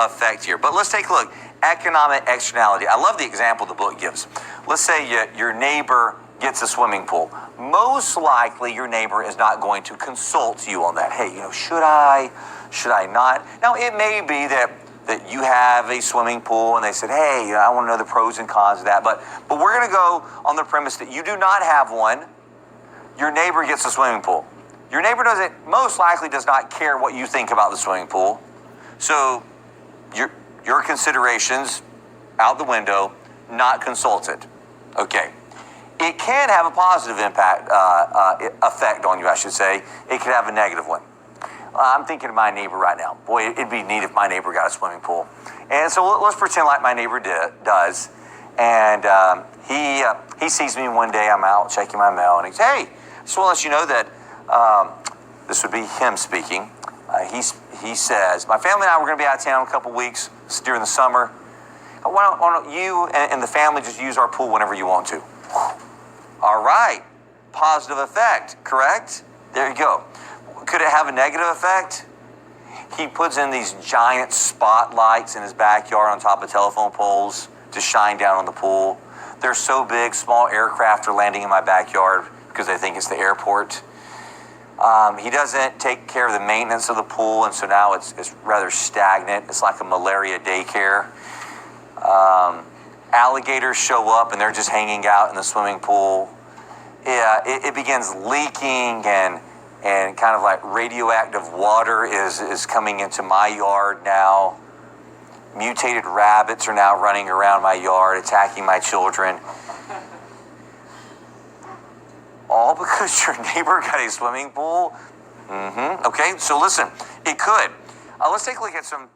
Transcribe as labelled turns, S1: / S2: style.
S1: effect here. But let's take a look. Economic externality. I love the example the book gives. Let's say your neighbor gets a swimming pool. Most likely your neighbor is not going to consult you on that. Hey, should I not? Now, it may be that you have a swimming pool and they said, hey, I want to know the pros and cons of that. But we're going to go on the premise that you do not have one. Your neighbor gets a swimming pool. Your neighbor most likely does not care what you think about the swimming pool. So your considerations out the window, not consulted. Okay. It can have a positive effect on you, I should say. It could have a negative one. I'm thinking of my neighbor right now. Boy, it'd be neat if my neighbor got a swimming pool. And so let's pretend like my neighbor does. And he sees me one day. I'm out checking my mail, and he says, hey, just want to let you know that this would be him speaking. He says, my family and I were going to be out of town a couple weeks during the summer. Why don't you and the family just use our pool whenever you want to? All right. Positive effect, correct? There you go. Could it have a negative effect? He puts in these giant spotlights in his backyard on top of telephone poles to shine down on the pool. They're so big, small aircraft are landing in my backyard because they think it's the airport. He doesn't take care of the maintenance of the pool, and so now it's rather stagnant. It's like a malaria daycare. Alligators show up, and they're just hanging out in the swimming pool. It begins leaking, and kind of like radioactive water is coming into my yard now. Mutated rabbits are now running around my yard, attacking my children. All because your neighbor got a swimming pool? Okay, so listen, it could. Let's take a look at some